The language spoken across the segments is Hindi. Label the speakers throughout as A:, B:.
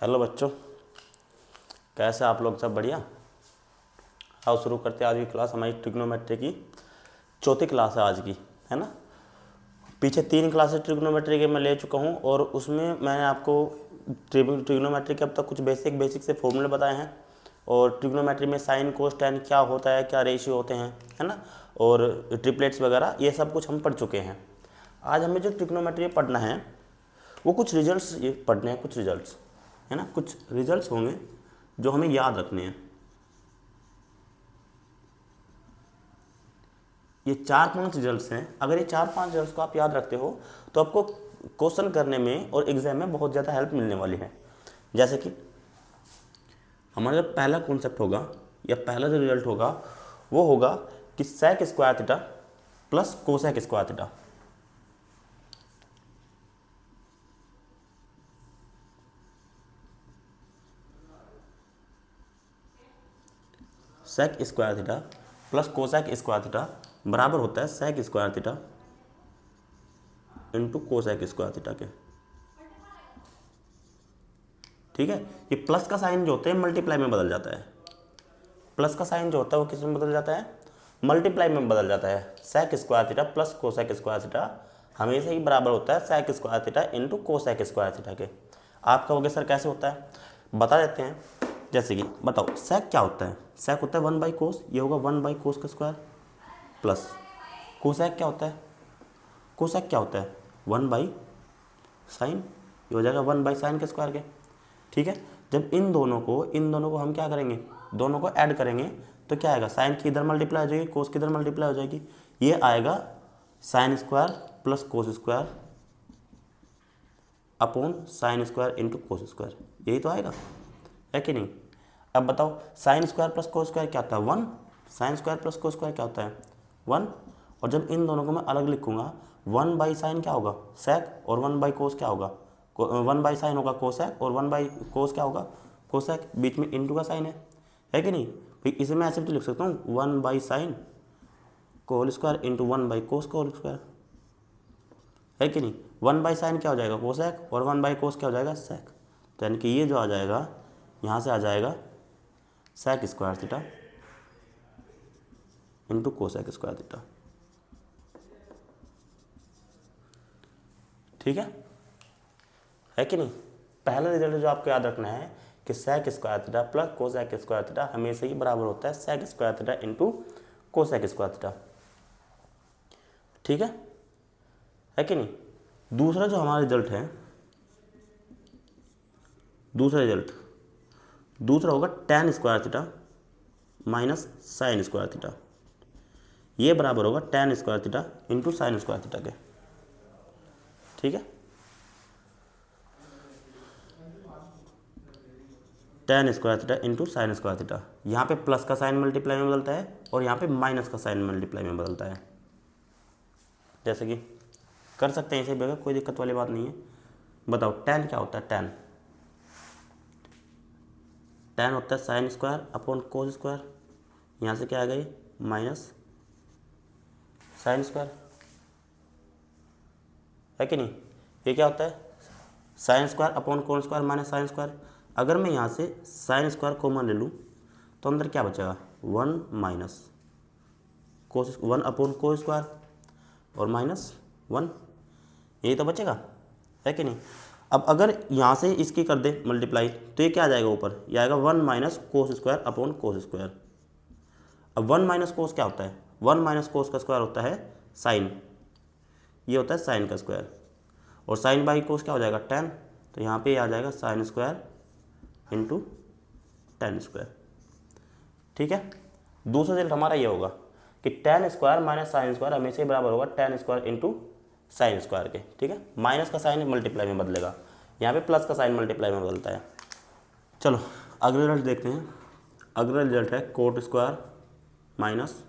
A: हेलो बच्चों, कैसे आप लोग? सब बढ़िया? आओ शुरू करते हैं आज की क्लास। हमारी ट्रिग्नोमेट्री की चौथी क्लास है आज की, है ना। पीछे 3 क्लासेस ट्रिग्नोमेट्री के मैं ले चुका हूँ और उसमें मैंने आपको ट्रिग्नोमेट्री के अब तक कुछ बेसिक से फॉर्मूले बताए हैं और ट्रिग्नोमेट्री में साइन कोस टैन क्या होता है, क्या रेशियो होते हैं, है ना, और ट्रिपलेट्स वगैरह ये सब कुछ हम पढ़ चुके हैं। आज हमें जो ट्रिग्नोमेट्री पढ़ना है वो कुछ रिजल्ट्स ये पढ़ने हैं, कुछ रिजल्ट्स, है ना, कुछ रिजल्ट्स होंगे जो हमें याद रखने हैं। ये 4-5 रिजल्ट्स हैं। अगर ये 4-5 रिजल्ट्स को आप याद रखते हो तो आपको क्वेश्चन करने में और एग्जाम में बहुत ज़्यादा हेल्प मिलने वाली है। जैसे कि हमारा जो पहला कॉन्सेप्ट होगा या पहला जो रिजल्ट होगा वो होगा कि sec square theta plus cosec square theta. Sec square theta plus cosec square theta बराबर होता है sec square theta into cosec square theta के। ठीक है, ये प्लस का साइन जो होता है मल्टीप्लाई में बदल जाता है। प्लस का साइन जो होता है वो किस में बदल जाता है? मल्टीप्लाई में बदल जाता है। Sec square theta plus cosec square theta हमेशा ही बराबर होता है sec square theta into cosec square theta के। आप कहोगे सर कैसे होता है, बता देते हैं। जैसे कि बताओ सेक क्या होता है? सेक होता है 1/कोस, ये होगा 1/कोस का स्क्वायर प्लस कोसेक क्या होता है? कोसेक क्या होता है? 1/साइन, ये हो जाएगा 1/साइन के स्क्वायर के। ठीक है, जब इन दोनों को हम क्या करेंगे, दोनों को ऐड करेंगे तो क्या आएगा? साइन की इधर मल्टीप्लाई हो जाएगी, कोस की इधर मल्टीप्लाई हो जाएगी, ये आएगा sine square plus cos square upon sine square into cos square. यही तो आएगा, है कि नहीं? अब बताओ sine square plus cos square क्या होता है? 1। Sine square plus cos square क्या होता है? 1। और जब इन दोनों को मैं अलग लिखूंगा 1/साइन क्या होगा? सेक, और 1/कोस क्या होगा? 1/साइन होगा कोसेक, और 1/कोस क्या होगा? कोसेक। बीच में इंटू का साइन है कि नहीं? फिर इसे मैं ऐसे भी तो लिख सकता हूँ 1/साइन को होल स्क्वायर इंटू 1/कोस को होल स्क्वायर, है कि नहीं? 1/साइन क्या हो जाएगा? कोसेक, और 1/कोस क्या हो जाएगा? सेक। तो यानी कि ये जो आ जाएगा यहाँ से आ जाएगा sec square theta into cosec square theta. ठीक है कि नहीं? पहला रिजल्ट जो आपको याद रखना है कि sec square theta plus cosec square theta हमेशा ही बराबर होता है sec square theta into cosec square theta. ठीक है कि नहीं? दूसरा जो हमारा रिजल्ट है, दूसरा होगा tan square theta minus sine square theta. ये बराबर होगा tan square theta into sine square theta के। ठीक है, tan square theta into sine square theta. यहाँ पे प्लस का साइन मल्टीप्लाई में बदलता है और यहाँ पे माइनस का साइन मल्टीप्लाई में बदलता है। जैसे कि कर सकते हैं इसे बगैर, कोई दिक्कत वाली बात नहीं है। बताओ tan क्या होता है? tan होता है sine square upon cos square. यहाँ से क्या आ गई? माइनस साइन स्क्वायर, है कि नहीं? ये क्या होता है? Sine square upon cos square minus sine square. अगर मैं यहाँ से साइन स्क्वायर कॉमन ले लूँ तो अंदर क्या बचेगा? 1 minus cos 1 upon cos square और माइनस 1, यही तो बचेगा, है कि नहीं? अब अगर यहाँ से इसकी कर दे मल्टीप्लाई तो ये क्या आ जाएगा ऊपर? ये आएगा 1 minus cos square upon cos square. अब 1 माइनस कोस क्या होता है? 1 माइनस कोस का स्क्वायर होता है साइन, ये होता है साइन का स्क्वायर, और साइन बाई कोस क्या हो जाएगा? tan। तो यहाँ पे आ जाएगा sine square into tan square. ठीक है, दूसरा रिजल्ट हमारा ये होगा कि tan square minus sine square हमेशा ही बराबर होगा tan square into sine square के। ठीक है, माइनस का साइन मल्टीप्लाई में बदलेगा, यहाँ पे प्लस का साइन मल्टीप्लाई में बदलता है। चलो अगला रिजल्ट देखते हैं। अगला रिजल्ट है coat square minus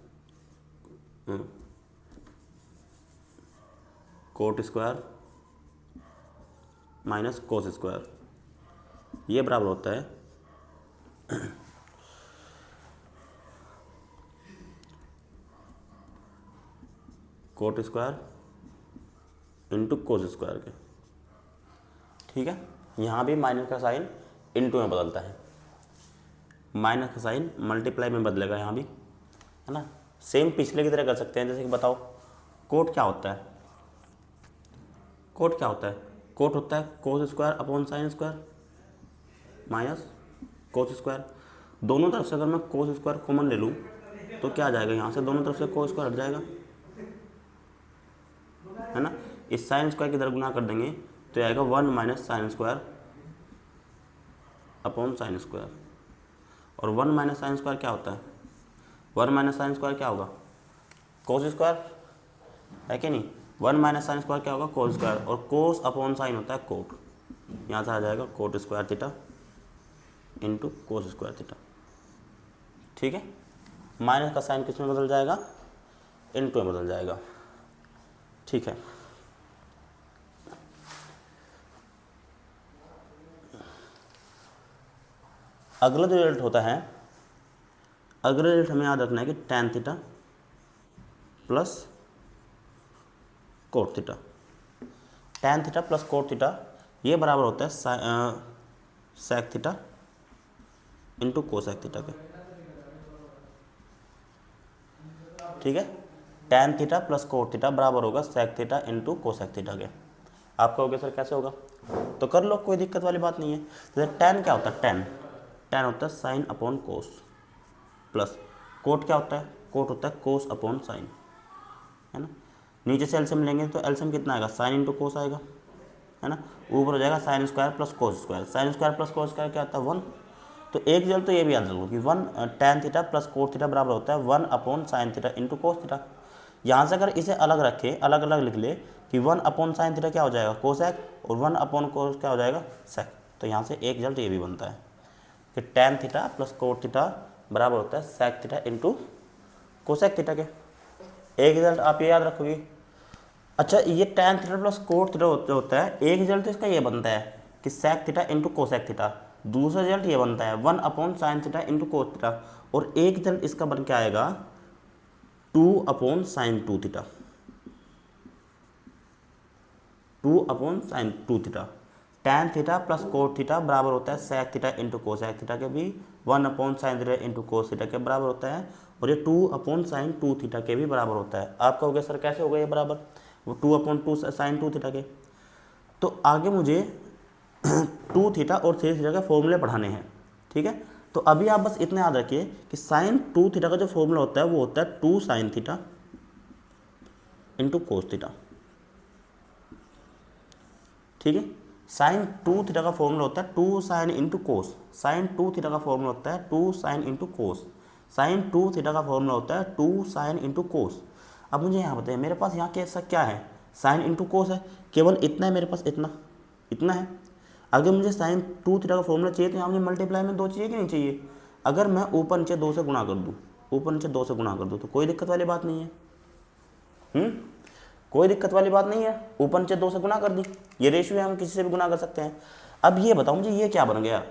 A: cot square minus cos square, ये बराबर होता है coat square into cos square के। ठीक है, यहाँ भी माइनस का साइन इनटू में बदलता है, माइनस का साइन मल्टीप्लाई में बदलेगा यहाँ भी, है ना। सेम पिछले की तरह कर सकते हैं। जैसे कि बताओ कोट क्या होता है, कोट क्या होता है, कोट होता है cos square upon sine square minus cos square. दोनों तरफ से अगर मैं कोस स्क्वायर कॉमन ले लूँ तो क्या आ जाएगा, यहाँ से दोनों तरफ से कोस स्क्वायर हट जाएगा, है ना। इस साइन स्क्वायर की तरफ गुना कर देंगे तो आएगा 1 minus sine square upon sine square. और 1 माइनस साइन स्क्वायर क्या होता है, 1 माइनस साइन स्क्वायर क्या होगा, कोस स्क्वायर, है कि नहीं। 1 माइनस साइन स्क्वायर क्या होगा, कोस स्क्वायर, और कोस अपॉन साइन होता है कोट। यहाँ से आ जाएगा coat square theta into cos square theta, ठीक है। माइनस का साइन किस में बदल जाएगा, इनटू में बदल जाएगा, ठीक है। अगला जो रिजल्ट होता है, अगला रिजल्ट हमें याद रखना है कि tan theta plus cot theta, tan theta plus cot theta ये बराबर होता है sec theta into cosec theta के, ठीक है। Tan theta plus cot theta बराबर होगा sec theta into cosec theta के। आप कहोगे सर कैसे होगा, तो कर लो, कोई दिक्कत वाली बात नहीं है। जैसे टैन क्या होता है, टैन होता है साइन अपॉन कोस, प्लस कोट क्या होता है, कोट होता है कोस अपॉन साइन, है ना। नीचे से एलसीएम लेंगे तो एलसीएम कितना आएगा, साइन इंटू कोस आएगा, है ना। ऊपर हो जाएगा sine square plus cos square, sine square plus cos square क्या होता है 1। तो एक रिजल्ट तो ये भी याद रखो कि 1 tan theta plus cot theta बराबर होता है 1 upon sine theta into cos theta. यहाँ से अगर इसे अलग रखे, अलग अलग लिख ले कि 1 अपॉन साइन थीटा क्या हो जाएगा कोसेक, और 1 अपॉन कोस क्या हो जाएगा सेक, तो यहाँ से एक रिजल्ट ये भी बनता है कि tan theta plus cot theta बराबर होता है sec theta into cosec theta के। एक रिजल्ट आप ये याद रखोगे। अच्छा, ये tan theta plus cot theta होता है, एक रिजल्ट तो इसका ये बनता है कि sec theta into cosec theta, दूसरा रिजल्ट ये बनता है 1 upon sine theta into cos theta, और एक रिजल्ट इसका बन के आएगा 2 upon sine 2 theta, 2 upon sine 2 theta. Tan theta plus cot theta बराबर होता है sec theta into cosec theta के भी 1 upon sine theta into cos theta के बराबर होता है, और ये 2 अपॉन साइन 2 थीटा के भी बराबर होता है। आप कहोगे सर कैसे हो गया ये बराबर, वो 2 अपॉन 2 साइन 2 थीटा के। तो आगे मुझे 2 थीटा और 3 थीटा के फॉर्मूले पढ़ाने हैं, ठीक है। तो अभी आप बस इतना याद रखिए कि साइन 2 थीटा का जो फॉर्मूला होता है वो होता है 2 sign theta into cos theta, ठीक है। साइन 2 थीटा का फॉर्मूला होता है 2 sine into cos, sine 2 theta का फॉर्मूला होता है 2 sine into cos, sine 2 theta का फॉर्मूला होता है 2 साइन इंटू कोस। अब मुझे यहाँ बताइए, मेरे पास यहाँ कैसा क्या है, साइन इंटू कोस है, केवल इतना है मेरे पास, इतना है। अगर मुझे साइन 2 थीटा का फॉर्मूला चाहिए तो यहाँ मुझे मल्टीप्लाई में 2 चाहिए कि नहीं चाहिए। अगर मैं ऊपर नीचे 2 से गुणा कर दूँ, ऊपर नीचे 2 से गुणा कर दूँ तो कोई दिक्कत वाली बात नहीं है, कोई दिक्कत वाली बात नहीं है। ऊपर नीचे 2 से गुणा कर दी, ये रेशियो है, हम किसी से भी गुणा कर सकते हैं। अब ये बताओ मुझे ये क्या बन गया,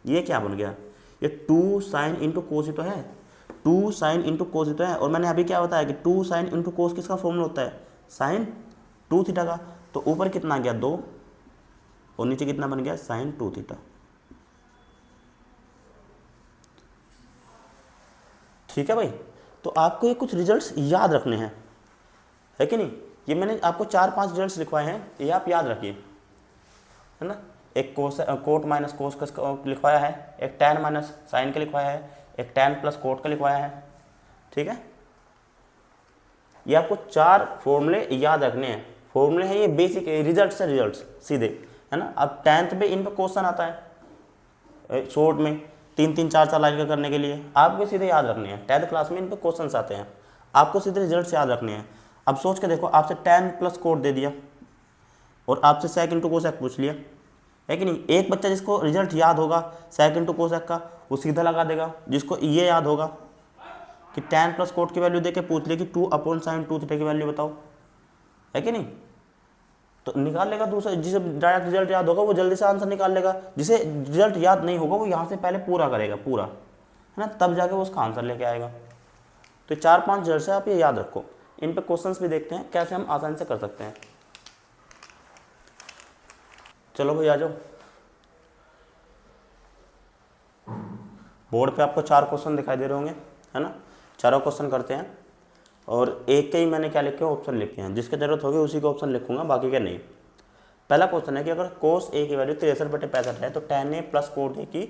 A: ये क्या बन गया, ये 2 साइन इंटू कोस ही तो है, 2 साइन इंटू कोस ही तो है। और मैंने अभी क्या बताया कि 2 साइन इंटू कोस किसका फॉर्मूला होता है, साइन 2 थीटा का। तो ऊपर कितना आ गया 2, और नीचे कितना बन गया साइन 2 थीटा, ठीक है भाई। तो आपको ये कुछ रिजल्ट्स याद रखने हैं, है कि नहीं। ये मैंने आपको 4-5 रिजल्ट्स लिखवाए हैं, ये आप याद रखिए, है ना। एक कोट माइनस कोस का लिखवाया है, एक टैन माइनस साइन का लिखवाया है, एक टैन प्लस कोट का लिखवाया है, ठीक है। ये आपको 4 फॉर्मूले याद रखने हैं। फॉर्मूले हैं ये बेसिक रिजल्ट से रिजल्ट्स सीधे, है ना। अब 10th में इन पर क्वेश्चन आता है शॉर्ट में 3-3, 4-4 लाइन का करने के लिए, आपको सीधे याद रखने हैं। 10th क्लास में इन पर क्वेश्चन आते हैं, आपको सीधे रिजल्ट याद रखने हैं। अब सोच के देखो, आपसे टैन प्लस कोट दे दिया और आपसे सेक इंटू कोसेक पूछ लिया, है कि नहीं। एक बच्चा जिसको रिजल्ट याद होगा सेक इंटू कोसेक का, वो सीधा लगा देगा। जिसको ये याद होगा कि टैन प्लस कोट की वैल्यू देके पूछ लिया कि 2 अपॉन साइन 2 थीटा की वैल्यू बताओ, है कि नहीं, तो निकाल लेगा। दूसरा जिसे डायरेक्ट रिजल्ट याद होगा वो जल्दी से आंसर निकाल लेगा, जिसे रिजल्ट याद नहीं होगा वो यहाँ से पहले पूरा करेगा, पूरा, है ना, तब जाके वो उसका आंसर लेके आएगा। तो 4-5 रिजल्ट है, आप ये याद रखो। इन पे क्वेश्चंस भी देखते हैं कैसे हम आसानी से कर सकते हैं। चलो भाई आ जाओ। बोर्ड पे आपको 4 क्वेश्चन दिखाई दे रहे होंगे, है ना। चारों क्वेश्चन करते हैं और एक के ही मैंने क्या लिखे हैं, ऑप्शन लिखे हैं। जिसकी जरूरत होगी उसी को ऑप्शन लिखूंगा, बाकी का नहीं। पहला क्वेश्चन है कि अगर कोस ए की वैल्यू 63/65 है तो tan a प्लस कोट ए की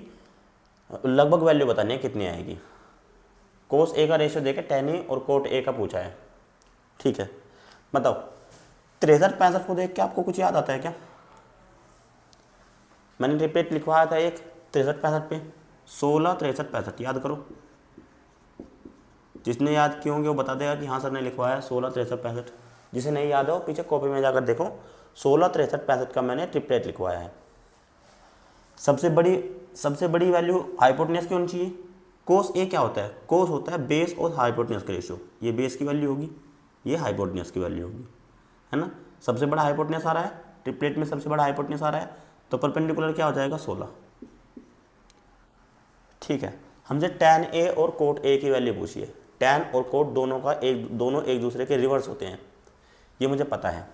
A: लगभग वैल्यू बतानी है, कितनी आएगी। कोस ए का रेशियो देके tan a और कोट ए का पूछा है, ठीक है। बताओ 63/65 को देख के आपको कुछ याद आता है क्या? मैंने रिपीट लिखवाया था एक 63/65 पे, 16 63/65 याद करो। जिसने याद किए होंगे वो बता देगा कि हाँ सर ने लिखवाया 16 63/65। जिसे नहीं याद हो पीछे कॉपी में जाकर देखो, 16 63/65 का मैंने ट्रिपलेट लिखवाया है। सबसे बड़ी वैल्यू हाइपोटेन्यूज की होनी चाहिए। कोस ए क्या होता है? कोस होता है बेस और हाइपोटेन्यूज का रेशियो। ये बेस की वैल्यू होगी, ये हाइपोटेन्यूज की वैल्यू होगी, है ना। सबसे बड़ा हाइपोटेन्यूज आ रहा है, ट्रिपलेट में सबसे बड़ा हाइपोटेन्यूज आ रहा है, तो परपेंडिकुलर क्या हो जाएगा 16, ठीक है। हमसे tan a और कोट a की वैल्यू पूछिए। tan और कोट दोनों एक दूसरे के रिवर्स होते हैं, ये मुझे पता है।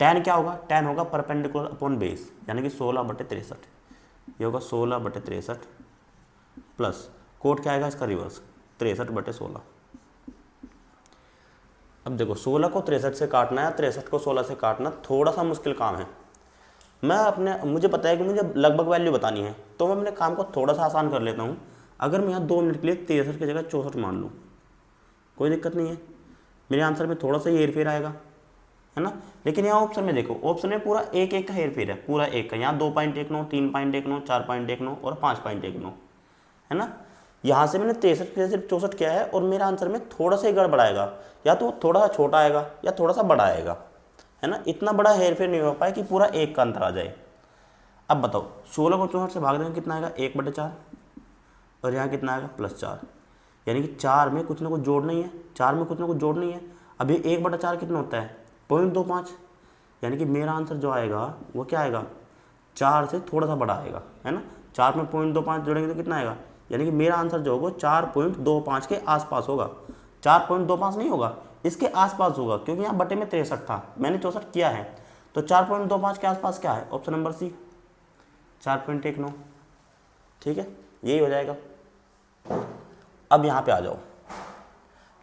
A: tan क्या होगा? tan होगा परपेंडिकुलर अपॉन बेस, यानी कि 16/63। ये होगा 16/63 प्लस कोट क्या आएगा इसका रिवर्स, 63/16। अब देखो 16 को 63 से काटना है, 63 को 16 से काटना थोड़ा सा मुश्किल काम है। मुझे पता है कि मुझे लगभग वैल्यू बतानी है, तो मैं अपने काम को थोड़ा सा आसान कर लेता हूँ। अगर मैं यहाँ 2 मिनट के लिए 63 की जगह 64 मान लूँ, कोई दिक्कत नहीं है, मेरे आंसर में थोड़ा सा ही हेर फेर आएगा, है ना। लेकिन यहाँ ऑप्शन में देखो, ऑप्शन में पूरा एक का हेर फेर है, पूरा एक का। यहाँ 2.19, 3.19, 4.19 और 5.19, है ना। यहाँ से मैंने 63 से सिर्फ 64 किया है और मेरा आंसर में थोड़ा सा ही गड़बड़ आएगा, या तो थोड़ा सा छोटा आएगा या थोड़ा सा बड़ा आएगा, है ना। इतना बड़ा हेर फेर नहीं हो पाए कि पूरा एक का अंतर आ जाए। अब बताओ 16 को 64 से भाग देंगे कितना आएगा, 1/4, और यहाँ कितना आएगा +4, यानी कि 4 में कुछ ना कुछ जोड़ नहीं है, 4 में कुछ ना कुछ जोड़ नहीं है। अभी 1/4 कितना होता है, 0.25, यानी कि मेरा आंसर जो आएगा वो क्या आएगा, 4 से थोड़ा सा बड़ा आएगा, है ना। 4 में 0.25 जोड़ेंगे तो कितना आएगा, यानी कि मेरा आंसर जो होगा 4.25 के आसपास होगा। 4.25 नहीं होगा, इसके आसपास होगा, क्योंकि यहाँ बटे में 63 था, मैंने 64 किया है, तो 4.25 के आसपास क्या है, ऑप्शन नंबर सी 4.19, ठीक है, यही हो जाएगा। अब यहाँ पे आ जाओ,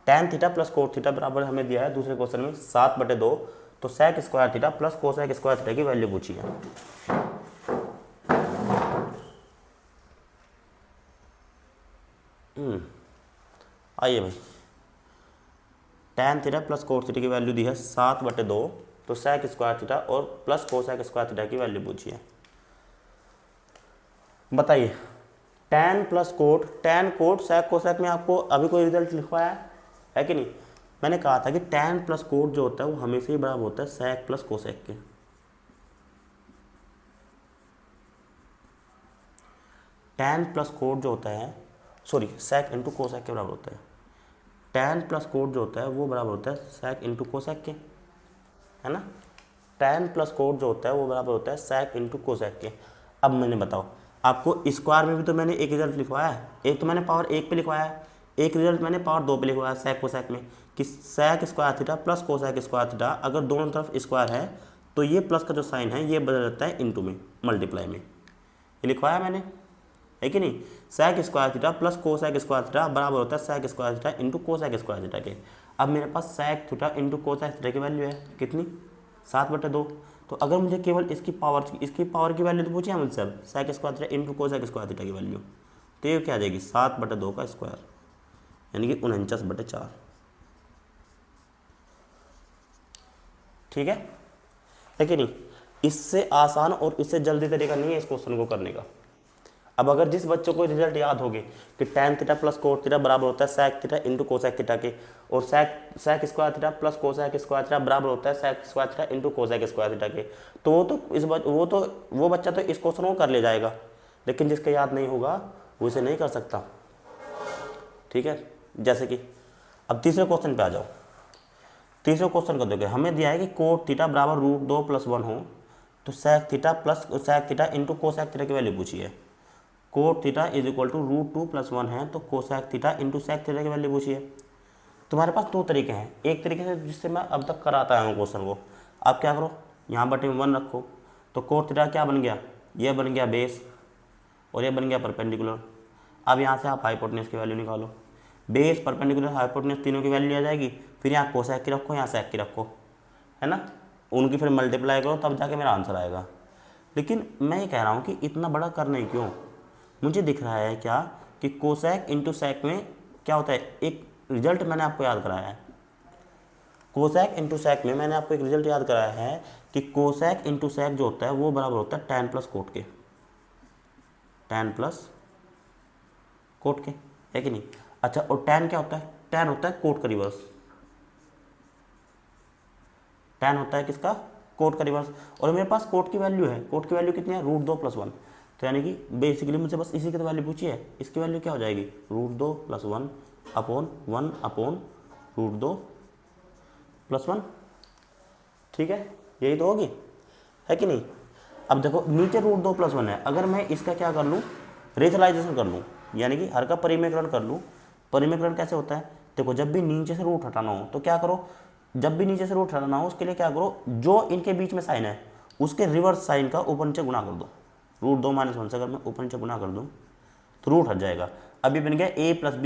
A: tan theta plus cot theta बराबर हमें दिया है दूसरे क्वेश्चन में 7/2, तो sec square theta plus cosec square theta की वैल्यू पूछी है। आइए भाई, tan theta plus cot theta की वैल्यू दी है 7/2, तो sec स्क्वायर थीटा और प्लस कोसेक स्क्वायर थीटा की वैल्यू पूछी है। बताइए tan plus cot, tan cot sec cosec में आपको अभी कोई रिजल्ट लिखवाया है कि नहीं? मैंने कहा था कि tan प्लस कोट जो होता है वो हमेशा ही बराबर होता है sec प्लस कोसेक के। tan प्लस कोट जो होता है, सॉरी sec इंटू कोसेक के बराबर होता है। tan प्लस कोट जो होता है वो बराबर होता है sec इंटू कोसेक के, है ना। tan प्लस कोट जो होता है वो बराबर होता है sec इंटू कोसेक के। अब मैंने बताओ, आपको स्क्वायर में भी तो मैंने एक रिजल्ट लिखवाया है, एक तो मैंने पावर 1 पे लिखवाया है, एक रिजल्ट मैंने पावर 2 पे लिखवाया sec कोसेक में, कि sec square theta plus cosec square theta अगर दोनों तरफ स्क्वायर है तो ये प्लस का जो साइन है ये बदल जाता है इंटू में, मल्टीप्लाई में। ये लिखवाया मैंने, है कि नहीं। sec square theta plus cosec square theta बराबर होता है sec square theta into cosec square theta के। अब मेरे पास sec theta into cosec theta की वैल्यू है कितनी, 7/2। तो अगर मुझे केवल इसकी पावर की वैल्यू तो पूछी है मुझसे, अब sec square theta into cosec square theta की वैल्यू, तो ये क्या आ जाएगी 7/2 का स्क्वायर, यानी कि 49/4, ठीक है कि नहीं। इससे आसान और इससे जल्दी तरीका नहीं है इस क्वेश्चन को करने का। अब अगर जिस बच्चों को रिजल्ट याद होगे कि tan theta plus cot theta बराबर होता है sec theta into cosec theta के, और sec square theta plus cosec square theta बराबर होता है sec square theta into cosec square theta के, तो वो बच्चा तो इस क्वेश्चन को कर ले जाएगा, लेकिन जिसका याद नहीं होगा वो इसे नहीं कर सकता, ठीक है। जैसे कि अब तीसरे क्वेश्चन पे आ जाओ। तीसरे क्वेश्चन को देखो, हमें दिया है कि कोट थीटा बराबर √2 + 1 हो, तो sec theta plus sec theta into cosec theta की वैल्यू पूछी है। Cot theta is equal to √2 + 1 है, तो cosec theta into sec theta की वैल्यू पूछी है। तुम्हारे पास दो तरीके हैं, एक तरीके से जिससे मैं अब तक कराता हूँ क्वेश्चन को, आप क्या करो यहाँ बटे में 1 रखो, तो कोट थीटा क्या बन गया, ये बन गया बेस और ये बन गया परपेंडिकुलर। अब यहाँ से आप हाइपोटेन्यूज की वैल्यू निकालो, बेस परपेंडिकुलर हाइपोटेन्यूज तीनों की वैल्यू आ जाएगी, फिर यहाँ कोसेक की रखो, यहाँ सेक की रखो, है ना, उनकी फिर मल्टीप्लाई करो, तब जाके मेरा आंसर आएगा। लेकिन मैं ये कह रहा हूँ कि इतना बड़ा करना ही क्यों, मुझे दिख रहा है क्या कि कोसेक इंटू सेक में क्या होता है, एक रिजल्ट मैंने आपको याद कराया है, कोसेक इंटू सेक में मैंने आपको एक रिजल्ट याद कराया है कि कोसेक इंटू सेक जो होता है वो बराबर होता है tan प्लस कोट के, tan प्लस कोट के, है कि नहीं। अच्छा, और tan क्या होता है, tan होता है कोट का रिवर्स, tan होता है किसका, कोट का रिवर्स। और मेरे पास कोट की वैल्यू है, कोट की वैल्यू कितनी है, √2 + 1, तो यानी कि बेसिकली मुझे बस इसी की तो वैल्यू पूछी है, इसकी वैल्यू क्या हो जाएगी, √2 + 1 अपॉन 1 अपॉन √2 + 1, ठीक है, यही तो होगी, है कि नहीं। अब देखो नीचे √2 + 1 है, अगर मैं इसका क्या कर लूँ, रेशनलाइजेशन कर लूँ, यानी कि हर का परिमेयकरण कर लूँ। परिमेयकरण कैसे होता है, देखो जब भी नीचे से रूट हटाना हो तो क्या करो, जब भी नीचे से रूट हटाना हो उसके लिए क्या करो, जो इनके बीच में साइन है उसके रिवर्स साइन का ऊपर नीचे गुणा कर दो, √2 - 1 से अगर मैं ऊपर नीचे गुणा कर दूँ तो रूट हट जाएगा। अब ये बन गया a + b × a - b,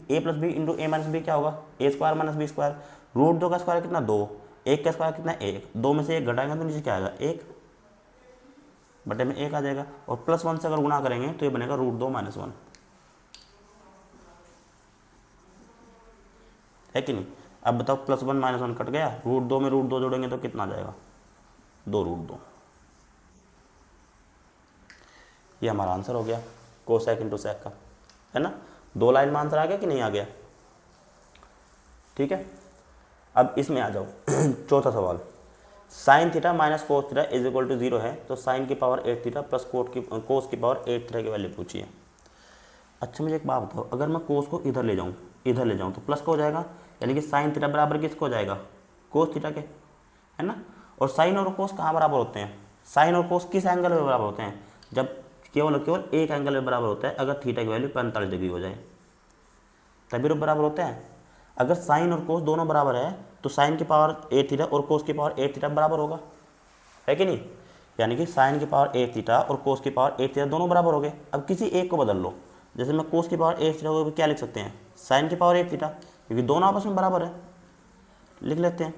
A: a + b × a - b क्या होगा, a² - b², √2 का स्क्वायर कितना 2, 1 का स्क्वायर कितना 1, 2 में से 1 घटाएंगे तो नीचे क्या आएगा 1 बटे में 1 आ जाएगा, और +1 से अगर गुणा करेंगे तो ये बनेगा √2 - 1, है कि नहीं। अब बताओ +1 - 1 कट गया, √2 में √2 जोड़ेंगे तो कितना आ जाएगा 2√2, ये हमारा आंसर हो गया कोसेक इंटू सेक का, है ना। 2 लाइन में आंसर आ गया कि नहीं आ गया, ठीक है। अब इसमें आ जाओ चौथा सवाल, sine theta minus cos theta is equal to 0 है, तो साइन की पावर 8 थीटा प्लस कोस की पावर 8 थीटा की वैल्यू पूछी है। अच्छा मुझे एक बात बताओ, अगर मैं कोस को इधर ले जाऊँ तो प्लस का हो जाएगा, यानी कि साइन थीटा बराबर किसको हो जाएगा, कोस थीटा के, है ना। और साइन और कोस कहाँ बराबर होते हैं, साइन और कोस किस एंगल में बराबर होते हैं, जब केवल एक एंगल में बराबर होता है, अगर थीटा की वैल्यू 45 डिग्री हो जाए तभी रूप बराबर होते हैं। अगर साइन और कोस दोनों बराबर है तो साइन की पावर 8 थीटा और कोस की पावर 8 थीटा बराबर होगा, है कि नहीं। यानी कि साइन की पावर 8 थीटा और कोस की पावर 8 थीटा दोनों बराबर हो गए। अब किसी एक को बदल लो, जैसे मैं कोस की पावर 8 थीटा को क्या लिख सकते हैं, साइन की पावर 8 थीटा, क्योंकि दोनों आपस में बराबर है, लिख लेते हैं।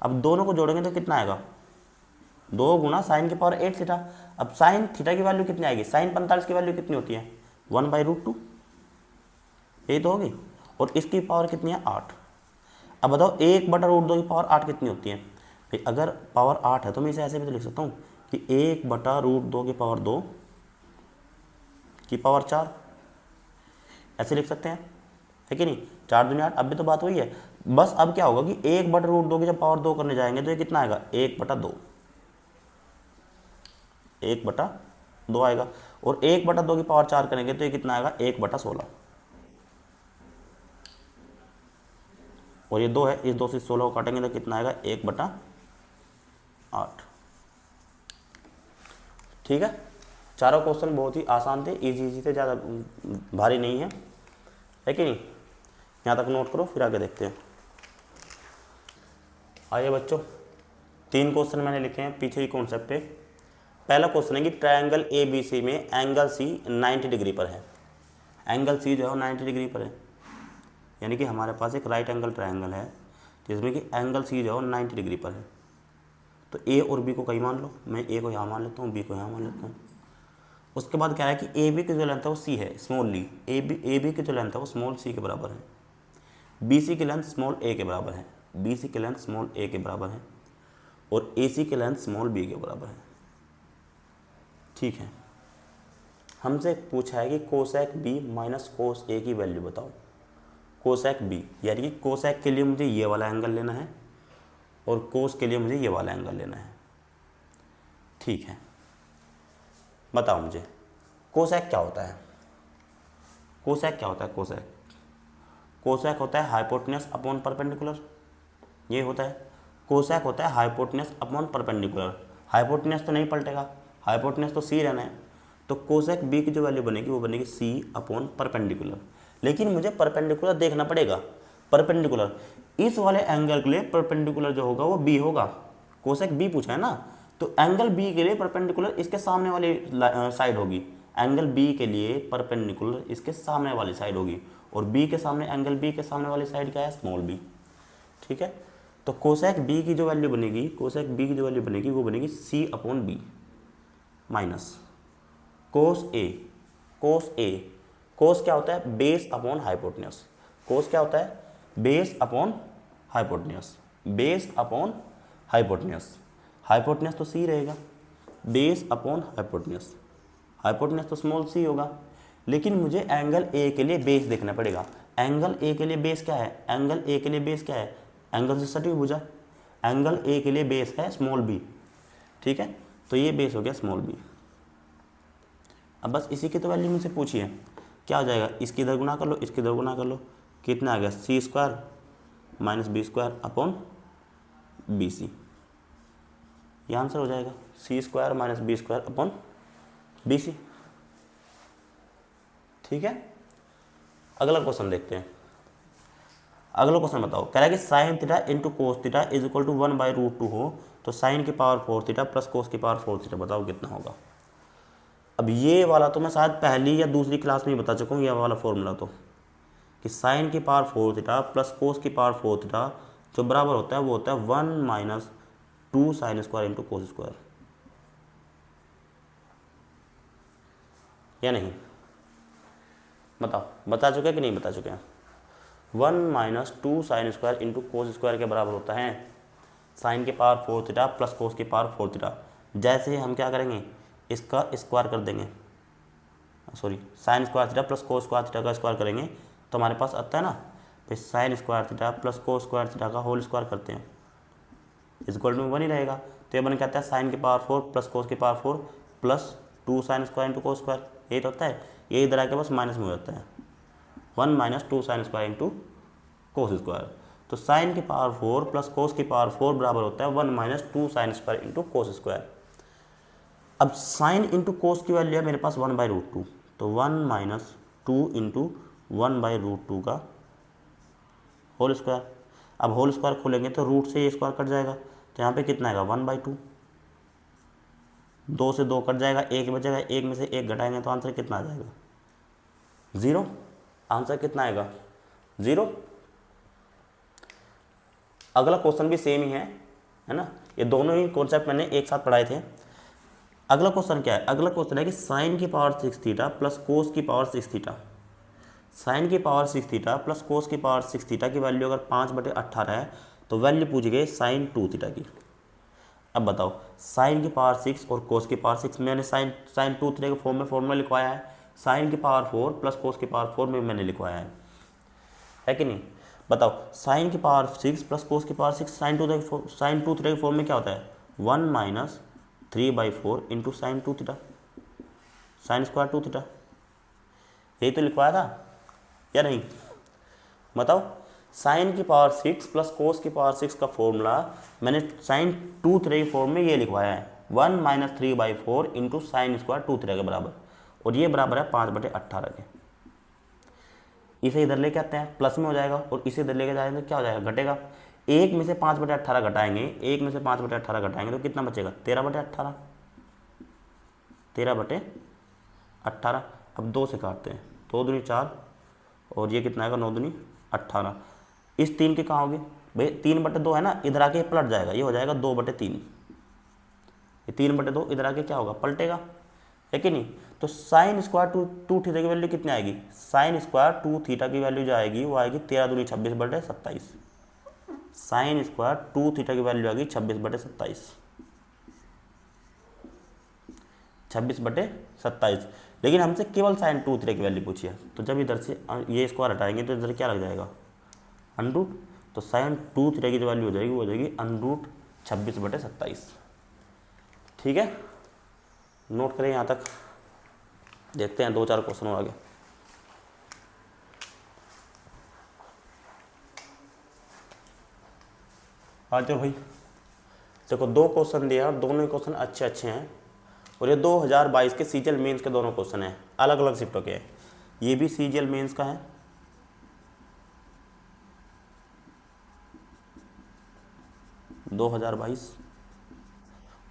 A: अब दोनों को जोड़ेंगे तो कितना आएगा, 2 गुना साइन की पावर 8 थीटा। अब साइन थीटा की वैल्यू कितनी आएगी, साइन 45 की वैल्यू कितनी होती है 1/√2, यही तो होगी, और इसकी पावर कितनी है 8। अब बताओ 1/√2 की पावर 8 कितनी होती है भाई, अगर पावर 8 है तो मैं इसे ऐसे भी तो लिख सकता हूँ कि 1/√2 की पावर 2 की पावर 4, ऐसे लिख सकते हैं, है कि नहीं। 4 दूनी 8, अब भी तो बात वही है, बस अब क्या होगा कि 1/√2 की जब पावर 2 करने जाएंगे तो ये कितना आएगा 1/2, 1/2 आएगा, और 1/2 की पावर 4 करेंगे तो ये कितना आएगा 1/16, और ये 2 है, इस 2 से 16 को काटेंगे तो कितना आएगा 1/8, ठीक है। चारों क्वेश्चन बहुत ही आसान थे, इजी थे, ज़्यादा भारी नहीं है कि नहीं। यहाँ तक नोट करो, फिर आगे देखते हैं। आइए बच्चों, 3 क्वेश्चन मैंने लिखे हैं पीछे ही कॉन्सेप्ट पे। पहला क्वेश्चन है कि ट्रायंगल ABC में एंगल C 90 डिग्री पर है, एंगल C जो है 90 डिग्री पर है, यानी कि हमारे पास एक राइट एंगल ट्रायंगल है जिसमें कि एंगल C जो है 90 डिग्री पर है। तो A और B को कहीं मान लो, मैं A को यहाँ मान लेता हूँ, B को यहाँ मान लेता हूँ। उसके बाद क्या है कि AB की जो लेंथ है वो C है, स्मॉल ली, AB की जो लेंथ है वो स्मॉल C के बराबर है, BC की लेंथ स्मॉल A के बराबर है, BC की लेंथ स्मॉल A के बराबर है, और AC की लेंथ स्मॉल B के बराबर है, ठीक है। हमसे पूछा है कि cosec B minus cos A की वैल्यू बताओ। कोसेक B यानी कि कोसेक के लिए मुझे ये वाला एंगल लेना है और कोस के लिए मुझे ये वाला एंगल लेना है, ठीक है। बताओ मुझे कोसेक क्या होता है, कोसेक क्या होता है, कोसेक होता है हाइपोटेन्यूज अपॉन परपेंडिकुलर, ये होता है कोसेक, होता है हाइपोटेन्यूज अपॉन परपेंडिकुलर। हाइपोटेन्यूज तो नहीं पलटेगा, हाइपोटेन्यूज तो C रहना है, तो कोसेक B की जो वैल्यू बनेगी वो बनेगी C अपॉन परपेंडिकुलर। लेकिन मुझे परपेंडिकुलर देखना पड़ेगा, परपेंडिकुलर इस वाले एंगल के लिए परपेंडिकुलर जो होगा वो B होगा, कोसेक B पूछा है ना, तो एंगल B के लिए परपेंडिकुलर इसके सामने वाली साइड होगी, एंगल बी के लिए परपेंडिकुलर इसके सामने वाली साइड होगी, और बी के सामने एंगल बी के सामने वाली साइड क्या है, स्मॉल बी। ठीक है, तो कोसेक बी की जो वैल्यू बनेगी, कोसेक बी की जो वैल्यू बनेगी वो बनेगी सी अपॉन बी माइनस कोस ए। कोस ए, कोस क्या होता है, बेस अपॉन हाइपोटेन्यूस। कोस क्या होता है, base upon hypotenuse, base upon hypotenuse. Hypotenuse तो सी रहेगा, बेस अपॉन हाइपोटेन्यूस, हाइपोटेन्यूस तो स्मॉल सी होगा। लेकिन मुझे एंगल ए के लिए बेस देखना पड़ेगा। एंगल ए के लिए बेस क्या है, एंगल ए के लिए बेस क्या है, एंगल से सटी भुजा। एंगल ए के लिए बेस है स्मॉल बी। ठीक है, तो ये बेस हो गया स्मॉल बी। अब बस इसी की तो वैल्यू मुझसे पूछी है, क्या हो जाएगा, इसकी इधर गुना कर लो, इसकी इधर गुना कर लो, कितना आ गया, C square minus B square upon B C. ये आंसर हो जाएगा, C square minus B square upon B C. ठीक है, अगला क्वेश्चन देखते हैं। अगला क्वेश्चन बताओ, कह रहा है कि sine theta into cos theta is equal to 1/√2 हो तो साइन की पावर 4 थीटा प्लस कोस की पावर 4 थीटा बताओ कितना होगा। अब ये वाला तो मैं शायद पहली या दूसरी क्लास में ही बता चुका हूँ, ये वाला फॉर्मूला तो, कि साइन की पावर 4 थीटा प्लस कोस की पावर 4 थीटा जो बराबर होता है वो होता है 1 - 2 sine square into cos square, या नहीं, बताओ, बता चुके कि नहीं बता चुके हैं। 1 - 2 sine square into cos square के बराबर होता है साइन की पावर 4 थीटा प्लस कोस की पावर 4 थीटा। जैसे ही हम क्या करेंगे, इसका स्क्वायर कर देंगे, sorry sine square theta plus cos square theta का स्क्वायर करेंगे तो हमारे पास आता है ना, तो sine square theta plus cos square theta का होल स्क्वायर करते हैं, इक्वल टू 1 ही रहेगा। तो ये बन कहता है साइन की पावर 4 प्लस कोस की power 4 plus 2 sine square into cos square, यही तो होता है। ये इधर आके बस माइनस में हो जाता है, 1 - 2 sine square into cos square. तो साइन की पावर 4 प्लस कोस की पावर 4 बराबर होता है 1 - 2 sine square into cos square. अब साइन इंटू कोस की वैल्यू है मेरे पास 1/√2, तो 1 - 2 इंटू 1/√2 का होल स्क्वायर। अब होल स्क्वायर खोलेंगे तो रूट से ये स्क्वायर कट जाएगा, तो यहाँ पे कितना आएगा 1/2, 2 से 2 कट जाएगा, 1 बचेगा, 1 में से 1 घटाएंगे तो आंसर कितना आ जाएगा, 0। आंसर कितना आएगा, 0। अगला क्वेश्चन भी सेम ही है ना, ये दोनों ही कॉन्सेप्ट मैंने एक साथ पढ़ाए थे। अगला क्वेश्चन क्या है, अगला क्वेश्चन है कि साइन की पावर 6 थीटा प्लस कोस की पावर 6 थीटा, साइन की पावर 6 थीटा प्लस कोस की पावर 6 थीटा की वैल्यू अगर 5/18 है तो वैल्यू पूछ गई साइन 2 थीटा की। अब बताओ, साइन की पावर 6 और कोस की पावर 6 मैंने साइन 2 थीटा के फॉर्म में फॉर्मूला लिखवाया है, साइन की पावर 4 प्लस कोस की पावर 4 में मैंने लिखवाया है कि नहीं। बताओ, साइन की पावर 6 प्लस कोस की पावर 6 साइन 2 थीटा के फॉर्म में क्या होता है, 1 - 3/4 into sine 2 theta, sine square 2 theta, यही तो लिखवाया था या नहीं, बताओ। साइन की पावर 6 प्लस कोस की पावर 6 का फॉर्मूला मैंने साइन 2 थीटा के फॉर्म में ये लिखवाया है, 1 - 3/4 इंटू साइन स्क्वायर 2 थीटा के बराबर, और ये बराबर है 5/18 के। इसे इधर लेके आते हैं, प्लस में हो जाएगा, और इसे इधर लेके जाएंगे तो क्या हो जाएगा, घटेगा। 1 में से 5/18 घटाएंगे, 1 में से 5/18 घटाएंगे तो कितना बचेगा, 13/18, 13/18। अब 2 से काटते हैं, 2 दूनी 4, और ये कितना आएगा, 9 दूनी 18। इस 3 के कहाँ होगी भाई, 3/2 है ना, इधर आके पलट जाएगा, ये हो जाएगा 2/3। ये 3/2 इधर आके क्या होगा, पलटेगा, है कि नहीं। तो साइन स्क्वायर 2 थीटा की वैल्यू कितनी आएगी, साइन स्क्वायर 2 थीटा की वैल्यू जो आएगी वो आएगी 13 दूनी 26/27। साइन स्क्वायर 2 थीटा की वैल्यू आएगी 26/27, 26/27। लेकिन हमसे केवल साइन 2 थीटा की वैल्यू पूछी है, तो जब इधर से ये स्क्वायर हटाएंगे तो इधर क्या लग जाएगा, √। तो साइन 2 थीटा की जो वैल्यू हो जाएगी वो हो जाएगी √26/27। ठीक है, नोट करें यहाँ तक, देखते हैं 2-4 क्वेश्चन और आगे। आ जाओ भाई, देखो 2 क्वेश्चन दिया और दोनों ही क्वेश्चन अच्छे हैं, और ये 2022 के सीजीएल मेंस के दोनों क्वेश्चन हैं, अलग अलग शिफ्टों के हैं। ये भी सीजीएल मेंस का है,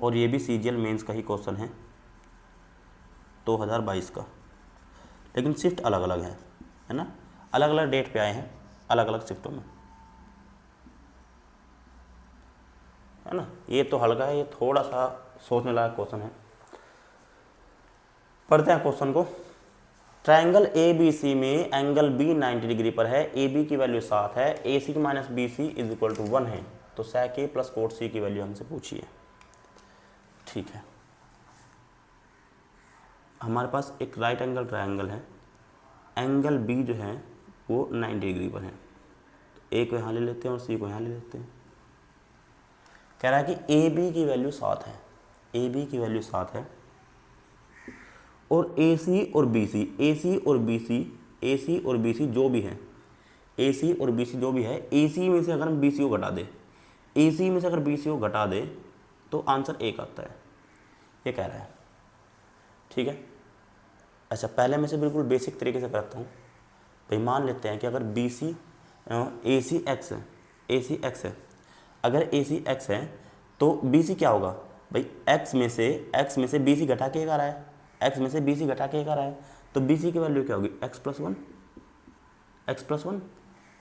A: और ये भी सीजीएल मेंस का ही क्वेश्चन है। 2022 का, लेकिन शिफ्ट अलग अलग है ना, अलग अलग डेट पे आए हैं, अलग अलग शिफ्टों में, है ना। ये तो हल्का है, ये थोड़ा सा सोचने लायक क्वेश्चन है। पढ़ते हैं क्वेश्चन को। ट्रायंगल ए बी सी में एंगल बी 90 डिग्री पर है, ए बी की वैल्यू 7 है, A C minus B C is equal to 1 है, तो sec A plus cot C की वैल्यू हमसे पूछी है। ठीक है, हमारे पास एक राइट एंगल ट्रायंगल है, एंगल बी जो है वो 90 डिग्री पर है, तो ए को यहाँ ले लेते हैं और सी को यहाँ ले लेते हैं। कह रहा है कि ए बी की वैल्यू 7 है, ए बी की वैल्यू 7 है, और ए सी और बी सी, ए सी और बी सी, ए सी और बी सी जो भी है, ए सी और बी सी जो भी है, ए सी में से अगर हम बी सी को घटा दे, ए सी में से अगर बी सी को घटा दे तो आंसर 1 आता है, ये कह रहा है। ठीक है, अच्छा पहले मैं से बिल्कुल बेसिक तरीके से करता हूँ। भाई मान लेते हैं कि अगर बी सी ए सी एक्स है, ए सी एक्स है, अगर ए सी एक्स है तो बी सी क्या होगा भाई, एक्स में से बी सी घटा के एक आ रहा है, एक्स में से बी सी घटा के एक आ रहा है, तो बी सी की वैल्यू क्या होगी, एक्स प्लस वन,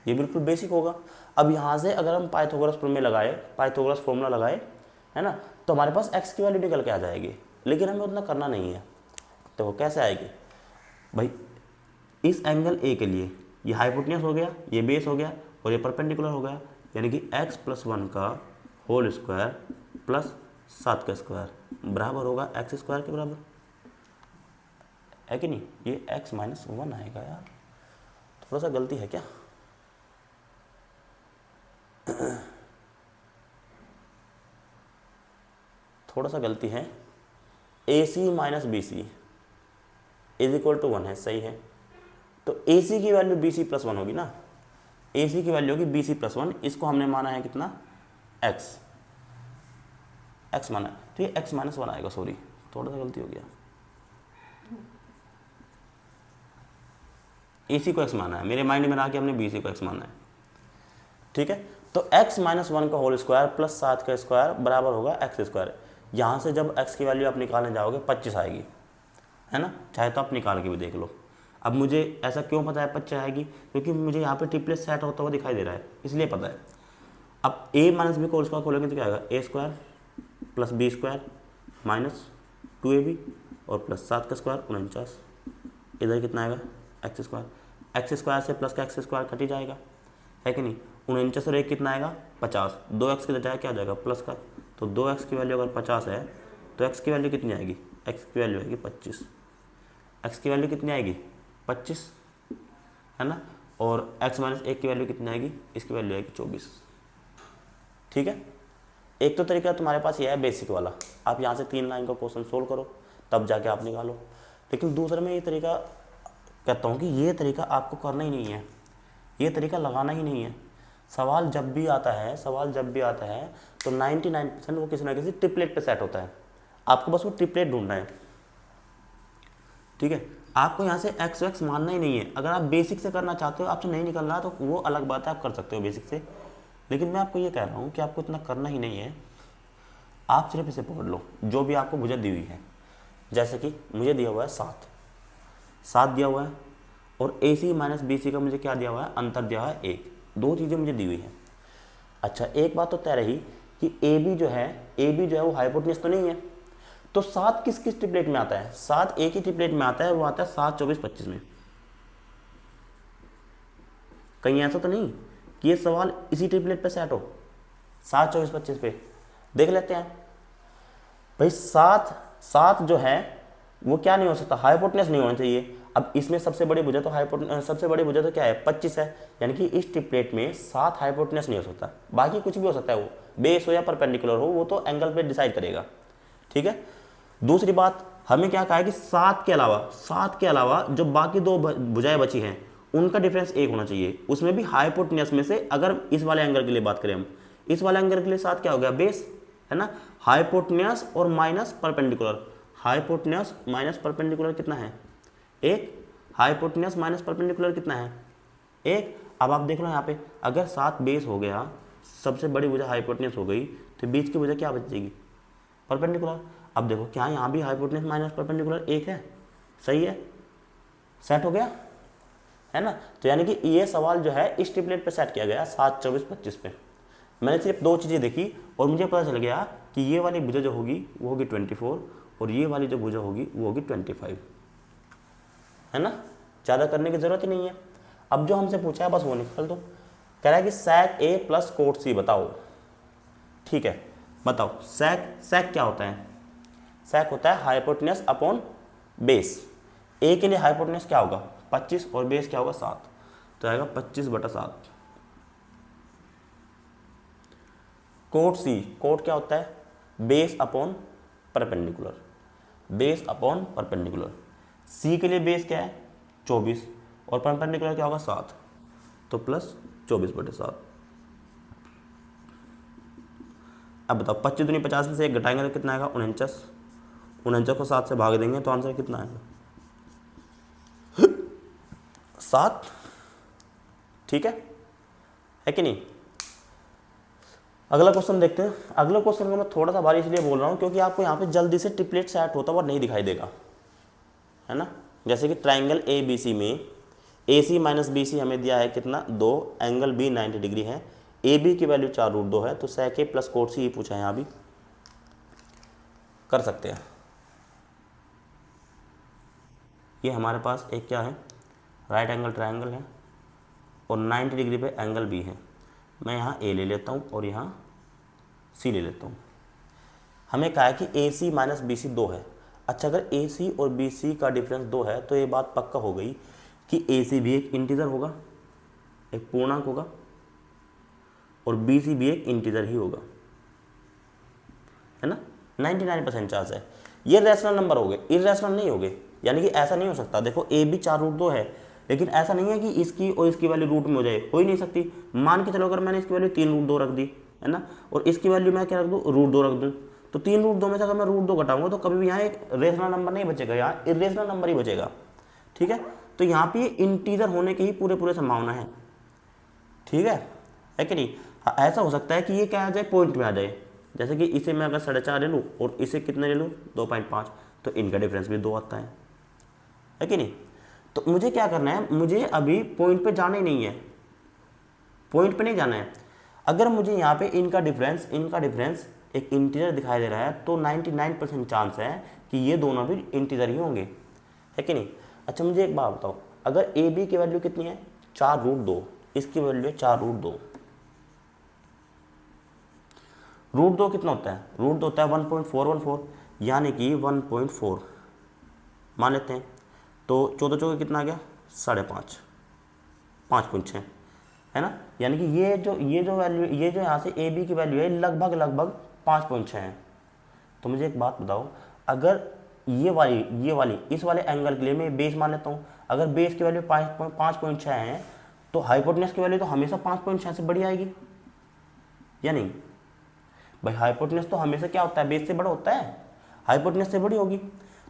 A: ये बिल्कुल बेसिक होगा। अब यहाँ से अगर हम पाइथागोरस फॉर्मूला लगाए, है ना, तो हमारे पास एक्स की वैल्यू निकल के आ जाएगी, लेकिन हमें उतना करना नहीं है। तो कैसे आएगी भाई, इस एंगल ए के लिए ये हाइपोटेन्यूस हो गया, ये बेस हो गया और ये परपेंडिकुलर हो गया, यानी कि एक्स प्लस 1 का होल स्क्वायर प्लस 7 का स्क्वायर बराबर होगा एक्स स्क्वायर के बराबर, है कि नहीं। ये x माइनस 1 आएगा यार, थोड़ा सा गलती है क्या, थोड़ा सा गलती है। A C minus B C is equal to 1 है, सही है, तो ए सी की वैल्यू बी सी प्लस 1 होगी ना, ए सी की वैल्यू होगी बी सी प्लस 1, इसको हमने माना है कितना, एक्स माना है, तो ये x माइनस 1 आएगा, सॉरी थोड़ा सा गलती हो गया, ए सी को x माना है, मेरे माइंड में रहा कि हमने बी सी को x माना है। ठीक है, तो x माइनस 1 का होल स्क्वायर प्लस 7 का स्क्वायर बराबर होगा एक्स स्क्वायर। यहाँ से जब x की वैल्यू आप निकालने जाओगे 25 आएगी, है ना, चाहे तो आप निकाल के भी देख लो। अब मुझे ऐसा क्यों पता है 25 आएगी, क्योंकि मुझे यहाँ पे ट्रिपलेट सेट होता हुआ दिखाई दे रहा है, इसलिए पता है। अब a माइनस बी का होल स्क्वायर खोलेंगे तो क्या आएगा, A square plus B square minus 2ab और प्लस 7 का स्क्वायर 49, इधर कितना आएगा एक्स स्क्वायर से प्लस का एक्स स्क्वायर कट ही जाएगा, है कि नहीं। 49 और 1 कितना आएगा 50, 2x की बजाय क्या आ जाएगा प्लस का, तो 2x की वैल्यू अगर 50 है तो x की वैल्यू कितनी आएगी, x की वैल्यू आएगी 25, x की वैल्यू कितनी आएगी 25, है ना, और x माइनस 1 की वैल्यू कितनी आएगी, इसकी वैल्यू आएगी 24। ठीक है, एक तो तरीका तुम्हारे पास ये है बेसिक वाला, आप यहाँ से 3 लाइन का क्वेश्चन सोल्व करो तब जाके आप निकालो, लेकिन दूसरे में ये तरीका कहता हूँ कि ये तरीका आपको करना ही नहीं है, ये तरीका लगाना ही नहीं है। सवाल जब भी आता है तो 99% वो किसी ना किसी ट्रिपलेट पे सेट होता है, आपको बस वो ट्रिपलेट ढूंढना है। ठीक है, आपको यहाँ से एक्स वैक्स मानना ही नहीं है। अगर आप बेसिक से करना चाहते हो, आपसे नहीं निकल रहा तो वो अलग बात है, आप कर सकते हो बेसिक से, लेकिन मैं आपको ये कह रहा हूँ कि आपको इतना करना ही नहीं है। आप सिर्फ इसे पकड़ लो जो भी आपको भुजा दी हुई है, जैसे कि मुझे दिया हुआ है 7 दिया हुआ है, और ए सी माइनस बी सी का मुझे क्या दिया हुआ है, अंतर दिया हुआ है 1, 2 चीज़ें मुझे दी हुई हैं। अच्छा एक बात तो तय रही कि ए बी जो है वो हाइपोटेन्यूस तो नहीं है, तो 7 किस किस ट्रिपलेट में आता है, 7 एक ही ट्रिपलेट में आता है, वो आता है 7 24 25 में। कहीं ऐसा तो नहीं कि ये सवाल इसी ट्रिपलेट पे सेट हो, 7 24 25 पे देख लेते हैं। भाई 7 जो है वो क्या नहीं हो सकता, हाइपोटेन्यूस नहीं होना चाहिए। अब इसमें सबसे बड़ी भुजा तो क्या है 25 है, यानी कि इस ट्रिपलेट में 7 हाइपोटेन्यूस नहीं हो सकता, बाकी कुछ भी हो सकता है, वो बेस हो या परपेंडिकुलर हो, वो तो एंगल पे डिसाइड करेगा। ठीक है, दूसरी बात हमें क्या कहा है कि 7 के अलावा जो बाकी 2 भुजाएं बची हैं उनका डिफरेंस 1 होना चाहिए, उसमें भी हाइपोटेन्यूस में से। अगर इस वाले एंगल के लिए बात करें हम, इस वाले एंगल के लिए 7 क्या हो गया, बेस, है ना, हाइपोटेन्यूस और minus perpendicular, hypotenuse minus perpendicular कितना है 1, हाइपोटेन्यूस माइनस परपेंडिकुलर कितना है 1। अब आप देख लो यहाँ पे, अगर 7 बेस हो गया, सबसे बड़ी भुजा हाइपोटेन्यूस हो गई, तो बीच की भुजा क्या बचेगी, परपेंडिकुलर। अब देखो क्या यहाँ भी हाइपोटेन्यूस माइनस परपेंडिकुलर 1 है, सही है, सेट हो गया है ना। तो यानी कि ये सवाल जो है इस टेम्पलेट पे सेट किया गया 7, 24, 25 पे। मैंने सिर्फ 2 चीज़ें देखी और मुझे पता चल गया कि ये वाली भुजा जो होगी वो होगी 24 और ये वाली जो भुजा होगी वो होगी 25, है ना। ज़्यादा करने की ज़रूरत ही नहीं है। अब जो हमसे पूछा है बस वो निकाल दो। कह रहा है कि sec A plus coat C बताओ। ठीक है, बताओ sec क्या होता है? sec होता है हाइपोटेनस अपॉन बेस। A के लिए हाइपोटेनस क्या होगा 25 और बेस क्या होगा 7, तो आएगा 25/7। कोट C, कोट क्या होता है? Base upon perpendicular, base upon perpendicular. C के लिए बेस क्या है 24 और परपेंडिकुलर क्या होगा 7, तो प्लस 24/7। अब बताओ 25 दूनी 50 में से 1 घटाएंगे तो कितना आएगा 49। 49 को 7 से भाग देंगे तो आंसर कितना आएगा 7। ठीक है कि नहीं। अगला क्वेश्चन देखते हैं। अगले क्वेश्चन को मैं थोड़ा सा भारी इसलिए बोल रहा हूँ क्योंकि आपको यहाँ पे जल्दी से ट्रिपलेट सेट होता हुआ नहीं दिखाई देगा, है ना। जैसे कि ट्राइंगल ABC में AC माइनस BC हमें दिया है कितना 2, एंगल B 90 डिग्री है, AB की वैल्यू 4√2 है, तो sec A plus coat C ही पूछा है, यहाँ भी कर सकते हैं। ये हमारे पास एक क्या है राइट एंगल ट्राइंगल है और 90 डिग्री पे एंगल B है। मैं यहाँ A ले लेता हूँ और यहाँ C ले लेता हूँ। हमें कहा है कि AC माइनस BC 2 है। अच्छा, अगर AC और BC का डिफरेंस 2 है तो ये बात पक्का हो गई कि AC भी एक इंटीजर होगा, एक पूर्णांक होगा, और BC भी एक इंटीजर ही होगा, है ना। 99% चांस है। ये रैशनल नंबर हो गए, इरेशनल नहीं हो गए। यानी कि ऐसा नहीं हो सकता, देखो A भी 4√2 है, लेकिन ऐसा नहीं है कि इसकी और इसकी वैल्यू रूट में हो जाए, हो ही नहीं सकती। मान के चलो अगर मैंने इसकी वैल्यू 3√2 रख दी, है ना, और इसकी वैल्यू मैं क्या रख दूँ √2 रख दूँ, तो 3√2 में से अगर मैं √2 घटाऊंगा तो कभी भी यहाँ एक रेशनल नंबर नहीं बचेगा, यहाँ इरेशनल नंबर ही बचेगा। ठीक है, तो यहाँ पे इंटीजर होने की ही पूरे संभावना है। ठीक है कि नहीं। हाँ, ऐसा हो सकता है कि ये क्या आ जाए पॉइंट में आ जाए, जैसे कि इसे मैं अगर 4.5 ले लूँ और इसे कितने ले लूँ 2.5, तो इनका डिफरेंस भी 2 आता है कि नहीं। तो मुझे क्या करना है, मुझे अभी पॉइंट पे जाना ही नहीं है, पॉइंट पे नहीं जाना है। अगर मुझे यहाँ पे इनका डिफरेंस एक इंटीजर दिखाई दे रहा है तो 99% चांस है कि ये दोनों भी इंटीजर ही होंगे, है कि नहीं। अच्छा, मुझे एक बात बताओ, अगर AB की वैल्यू कितनी है 4√2, इसकी वैल्यू है 4√2, √2 कितना होता है, √2 होता है 1.414, यानी कि 1.4 मान लेते हैं, तो 14 चौके कितना आ गया 5.5, 5.6, है ना। यानी कि ये जो वैल्यू, ये जो यहाँ से AB की वैल्यू है लगभग 5.6 है। तो मुझे एक बात बताओ, अगर ये वाली इस वाले एंगल के लिए मैं बेस मान लेता हूँ, अगर बेस की वैल्यू 5.6 है तो हाइपोटेनस की वैल्यू तो हमेशा 5.6 से बड़ी आएगी या नहीं भाई। हाइपोटेनस तो हमेशा क्या होता है बेस से बड़ा होता है, हाइपोटेनस से बड़ी होगी।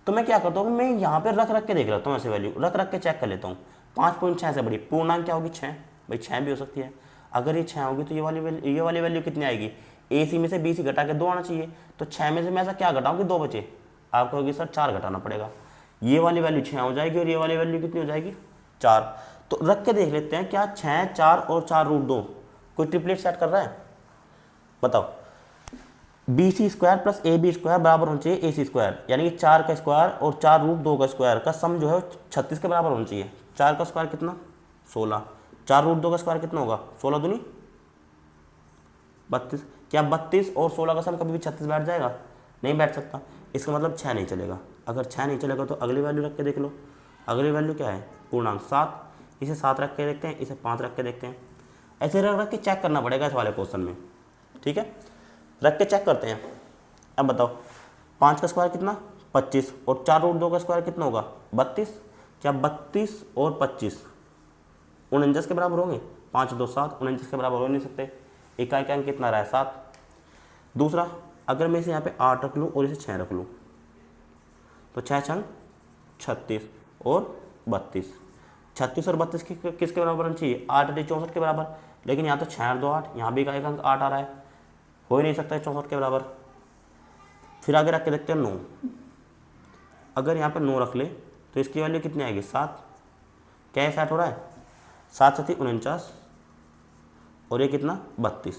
A: तो मैं क्या करता हूँ, मैं यहाँ पे रख के देख लेता हूँ, ऐसे वैल्यू रख के चेक कर लेता हूँ। 5.6 से बड़ी पूर्णांक क्या होगी 6, भाई 6 भी हो सकती है। अगर ये 6 होगी तो ये वाली वैल्यू कितनी आएगी, AC में से BC घटा के 2 आना चाहिए, तो 6 में से मैं ऐसा क्या घटाऊँ कि 2 बचे, आप कहोगे सर 4 घटाना पड़ेगा। ये वाली वैल्यू 6 हो जाएगी और ये वाली वैल्यू कितनी हो जाएगी 4। तो रख के देख लेते हैं क्या 6, 4 और 4√2 कोई ट्रिपलेट सेट कर रहा है, बताओ। BC² प्लस AB² बराबर होना चाहिए AC², यानी कि 4 का स्क्वायर और 4√2 का स्क्वायर का सम जो है 36 के बराबर होना चाहिए। 4 का स्क्वायर कितना 16, 4√2 का स्क्वायर कितना होगा 16 दूनी 32। क्या 32 और 16 का सम कभी भी 36 बैठ जाएगा, नहीं बैठ सकता। इसका मतलब 6 नहीं चलेगा। अगर 6 नहीं चलेगा तो अगली वैल्यू रख के देख लो। अगली वैल्यू क्या है पूर्णांक 7, इसे 7 रख के देखते हैं, इसे 5 रख के देखते हैं। ऐसे रख के चेक करना पड़ेगा इस वाले क्वेश्चन में। ठीक है, रख के चेक करते हैं। अब बताओ 5 का स्क्वायर कितना 25 और 4√2 का स्क्वायर कितना होगा 32। क्या 32 और 25 49 के बराबर होंगे, 5 2 7, 49 के बराबर हो नहीं सकते। इकाई का अंक कितना रहा है 7। दूसरा, अगर मैं इसे यहाँ पे 8 रख लूँ और इसे 6 रख लूँ तो 6 छंग 36 और 32, 36 और 32 किसके बराबर होना चाहिए 8 64 के बराबर, लेकिन यहाँ तो 6 और 2 8, यहाँ भी इकाई का अंक 8 आ रहा है, हो ही नहीं सकता 64 के बराबर। फिर आगे रख के देखते हैं 9, अगर यहाँ पर 9 रख ले तो इसकी वैल्यू कितनी आएगी 7। क्या सेट हो रहा है 7 7 49 और ये कितना 32।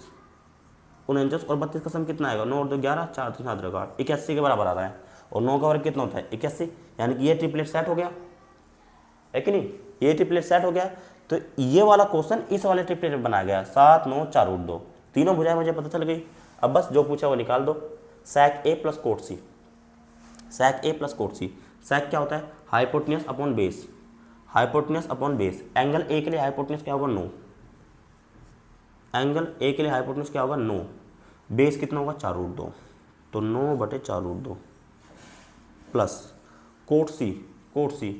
A: 49 और 32 का सम कितना आएगा 9 और 2 11 4 3 7 रखा 81 के बराबर आ रहा है। और 9 का वर्ग कितना होता है 81, यानी कि ये ट्रिपलेट सेट हो गया है कि नहीं, ये ट्रिपलेट सेट हो गया। तो ये वाला क्वेश्चन इस वाले ट्रिपलेट में बनाया गया 7 9 4 रूट 2, तीनों भुजाएं मुझे पता चल गई। अब बस जो पूछा वो निकाल दो। sec a plus cot C, sec a plus cot C. sec क्या होता है hypotenuse upon base, hypotenuse upon base. Angle A के लिए हाइपोटेन्यूज क्या होगा 9, एंगल ए के लिए हाइपोटेन्यूज क्या होगा 9, बेस कितना होगा 4 रूट 2, तो 9 बटे 4 root 2 plus cot C, cot C,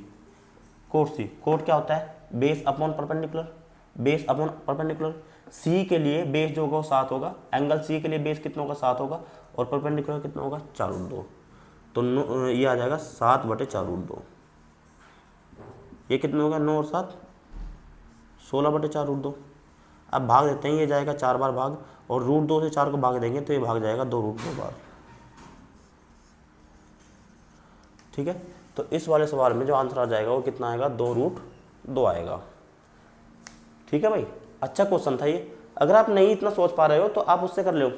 A: cot C, cot क्या होता है base upon perpendicular, base upon perpendicular. C के लिए बेस जो होगा 7 होगा, एंगल सी के लिए बेस कितना होगा 7 होगा और परपेंडिकुलर कितना होगा 4 रूट 2, तो ये आ जाएगा 7 बटे 4 रूट 2। ये कितना होगा 9 और 7 16 बटे 4 रूट 2। अब भाग देते हैं, ये जाएगा 4 बार भाग और रूट 2 से 4 को भाग देंगे तो ये भाग जाएगा 2 रूट 2 बार। ठीक है, तो इस वाले सवाल में जो आंसर आ जाएगा वो कितना आएगा 2 रूट 2 आएगा। ठीक है भाई, अच्छा क्वेश्चन था ये। अगर आप नहीं इतना सोच पा रहे हो तो आप उससे कर लो,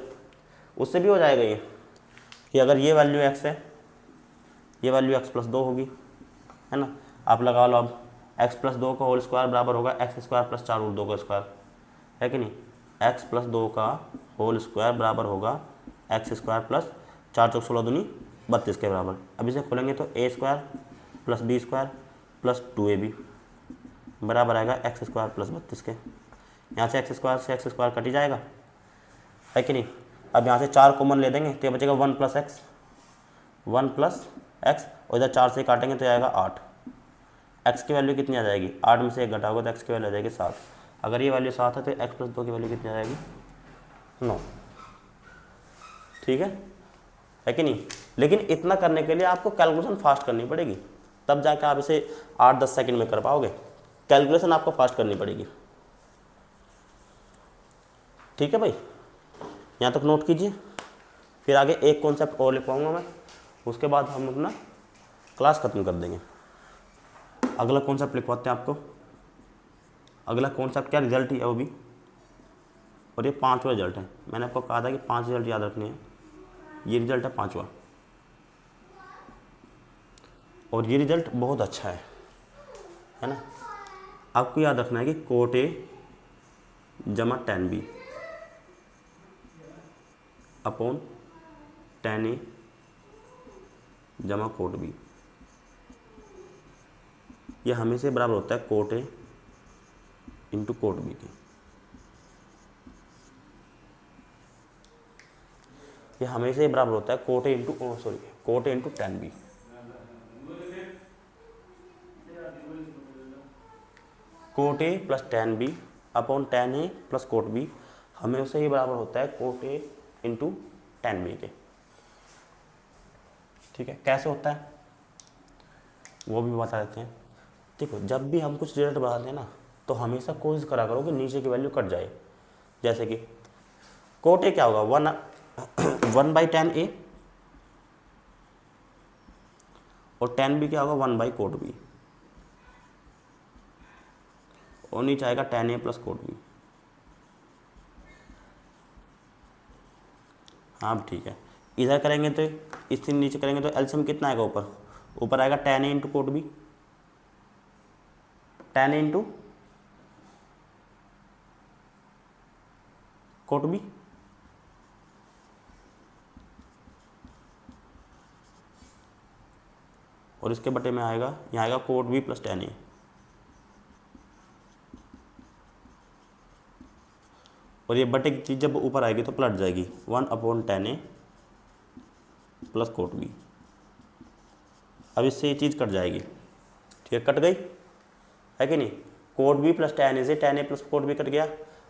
A: उससे भी हो जाएगा ये कि अगर ये वैल्यू x है, ये वैल्यू x प्लस 2 होगी, है ना। आप लगा लो अब x प्लस 2 का होल स्क्वायर बराबर होगा x स्क्वायर प्लस 4 रूट 2 का स्क्वायर, है कि नहीं। x प्लस 2 का होल स्क्वायर बराबर होगा x स्क्वायर प्लस 4 चौक 16 दूनी 32 के बराबर। अब इसे खोलेंगे तो a square plus b square plus 2ab बराबर आएगा एक्स स्क्वायर प्लस 32 के। यहाँ से एक्स स्क्वायर कट ही जाएगा, है कि नहीं। अब यहाँ से 4 कॉमन ले देंगे तो ये बचेगा 1 प्लस एक्स, 1 प्लस एक्स, और इधर 4 से काटेंगे तो आएगा 8। एक्स की वैल्यू कितनी आ जाएगी 8 में से 1 घटाओगे तो एक्स की वैल्यू आ जाएगी 7। अगर ये वैल्यू 7 है तो एक्स प्लस 2 की वैल्यू कितनी आ जाएगी 9। ठीक है कि नहीं। लेकिन इतना करने के लिए आपको कैलकुलेशन फास्ट करनी पड़ेगी, तब जाकर आप इसे 8-10 सेकंड में कर पाओगे। कैलकुलेशन आपको फास्ट करनी पड़ेगी। ठीक है भाई, यहाँ तक नोट कीजिए। फिर आगे एक कॉन्सेप्ट और लिखवाऊंगा मैं, उसके बाद हम अपना क्लास खत्म कर देंगे। अगला कॉन्सेप्ट लिखवाते हैं आपको। अगला कॉन्सेप्ट क्या रिजल्ट ही है वो भी, और ये 5वां रिजल्ट है। मैंने आपको कहा था कि 5 रिजल्ट याद रखने हैं, ये रिजल्ट है 5वां, और ये रिजल्ट बहुत अच्छा है ना। आपको याद रखना है कि कोट ए जमा tan B upon tan A जमा कोट बी, ये हमेशा बराबर होता है cot A into cot B के। ये हमेशा बराबर होता है cot A into tan B. Cot A plus tan B upon tan A plus cot B हमेशा ही बराबर होता है cot A into tan B के। ठीक है, कैसे होता है वो भी बता देते हैं। देखो, जब भी हम कुछ रिजल्ट बढ़ाते हैं ना तो हमेशा कोशिश करा करो कि नीचे की वैल्यू कट जाए। जैसे कि कोट ए क्या होगा 1 बाई tan ए, और tan बी क्या होगा 1 बाई कोट बी, और नीचे आएगा tan A plus cot B. हाँ ठीक है, इधर करेंगे तो इससे नीचे करेंगे तो एलसीएम कितना आएगा ऊपर आएगा tan ए इंटू कोट बी, tan ए इंटू कोट बी, और इसके बटे में आएगा यहाँ आएगा कोट बी प्लस tan ए। और ये बटे की चीज़ जब ऊपर आएगी तो पलट जाएगी 1 upon tan A plus cot B. अब इससे ये चीज़ कट जाएगी। ठीक है, कट गई है कि नहीं। कोट बी प्लस tan ए से tan A plus cot B cut गया,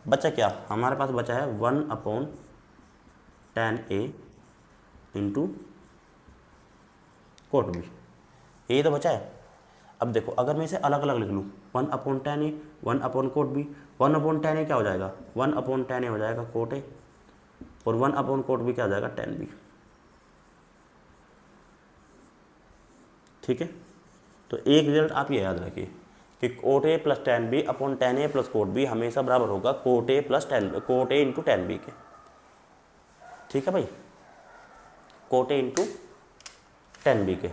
A: बचा क्या हमारे पास बचा है 1 अपॉन tan ए इंटू कोट बी, यही तो बचा है। अब देखो, अगर मैं इसे अलग अलग लिख लूँ 1 upon tan A 1 upon cot B, 1 upon tan A क्या हो जाएगा 1 अपॉन tan ए हो जाएगा कोट ए, और 1 अपॉन कोट बी क्या हो जाएगा tan बी। ठीक है, तो एक रिजल्ट आप ये याद रखिए कि cot A plus tan B upon tan A plus cot B हमेशा बराबर होगा cot A plus cot A into tan B के। ठीक है भाई, cot A into tan B के।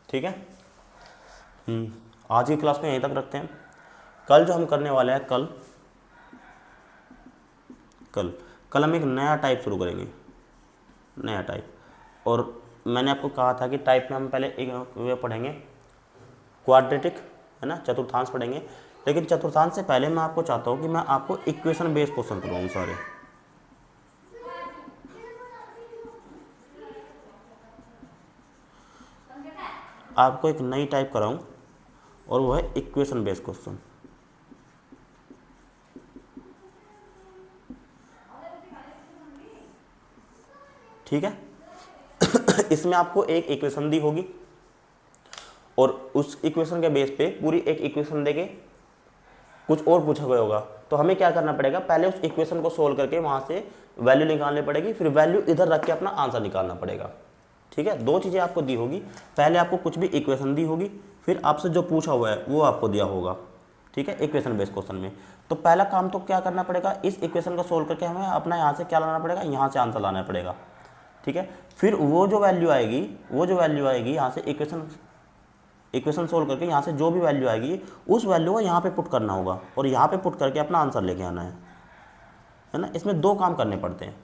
A: ठीक है, आज की क्लास को यहीं तक रखते हैं। कल जो हम करने वाले हैं, कल हम एक नया टाइप शुरू करेंगे, नया टाइप। और मैंने आपको कहा था कि टाइप में हम पहले एक वे पढ़ेंगे क्वाड्रेटिक, है ना, चतुर्थांश पढ़ेंगे। लेकिन चतुर्थांश से पहले मैं आपको चाहता हूँ कि मैं आपको इक्वेशन बेस्ड क्वेश्चन करवाऊँ सारे। आपको एक नई टाइप कराऊँ और वो है इक्वेशन बेस्ड क्वेश्चन। ठीक है इसमें आपको एक इक्वेशन दी होगी और उस इक्वेशन के बेस पे पूरी एक इक्वेशन देके कुछ और पूछा गया होगा। तो हमें क्या करना पड़ेगा, पहले उस इक्वेशन को सोल्व करके वहाँ से वैल्यू निकालनी पड़ेगी, फिर वैल्यू इधर रख के अपना आंसर निकालना पड़ेगा। ठीक है, दो चीज़ें आपको दी होगी, पहले आपको कुछ भी इक्वेशन दी होगी, फिर आपसे जो पूछा हुआ है वो आपको दिया होगा। ठीक है, इक्वेशन बेस्ड क्वेश्चन में तो पहला काम तो क्या करना पड़ेगा, इस इक्वेशन को सोल्व करके हमें अपना यहाँ से क्या लाना पड़ेगा, यहाँ से आंसर लाना पड़ेगा। ठीक है, फिर वो जो वैल्यू आएगी यहाँ से इक्वेशन सोल्व करके यहाँ से जो भी वैल्यू आएगी उस वैल्यू को यहाँ पे पुट करना होगा और यहाँ पे पुट करके अपना आंसर लेके आना है ना। इसमें दो काम करने पड़ते हैं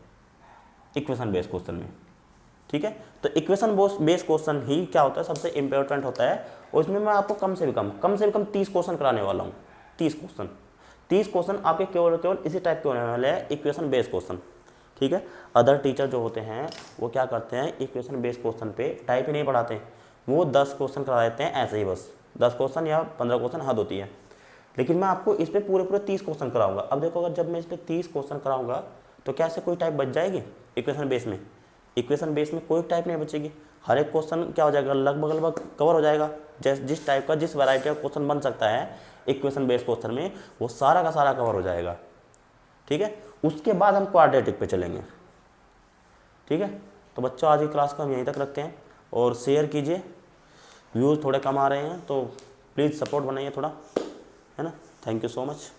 A: इक्वेशन बेस्ड क्वेश्चन में। ठीक है, तो इक्वेशन बेस्ड क्वेश्चन ही क्या होता है, सबसे इंपॉर्टेंट होता है। और इसमें मैं आपको कम से भी कम 30 क्वेश्चन कराने वाला हूँ। 30 क्वेश्चन आपके केवल इसी टाइप के होने वाले हैं, इक्वेशन बेस्ड क्वेश्चन। ठीक है, अदर टीचर जो होते हैं वो क्या करते हैं, इक्वेशन बेस्ड क्वेश्चन पे टाइप ही नहीं पढ़ाते, वो 10 क्वेश्चन करा देते हैं ऐसे ही, बस 10 क्वेश्चन या 15 क्वेश्चन हद होती है। लेकिन मैं आपको इस पे पूरे 30 क्वेश्चन कराऊंगा। अब देखो, अगर जब मैं इस पर 30 क्वेश्चन कराऊंगा तो क्या ऐसे कोई टाइप बच जाएगी इक्वेशन बेस में? इक्वेशन बेस में कोई टाइप नहीं बचेगी। हर एक क्वेश्चन क्या हो जाएगा, लगभग कवर हो जाएगा। जिस टाइप का, जिस वैरायटी का क्वेश्चन बन सकता है इक्वेशन बेस्ड क्वेश्चन में, वो सारा का सारा कवर हो जाएगा। ठीक है, उसके बाद हम क्वाड्रेटिक पे चलेंगे। ठीक है, तो बच्चों आज की क्लास को हम यहीं तक रखते हैं और शेयर कीजिए। व्यूज़ थोड़े कम आ रहे हैं तो प्लीज़ सपोर्ट बनाइए थोड़ा, है ना। Thank you so much,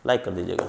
A: like कर दीजिएगा।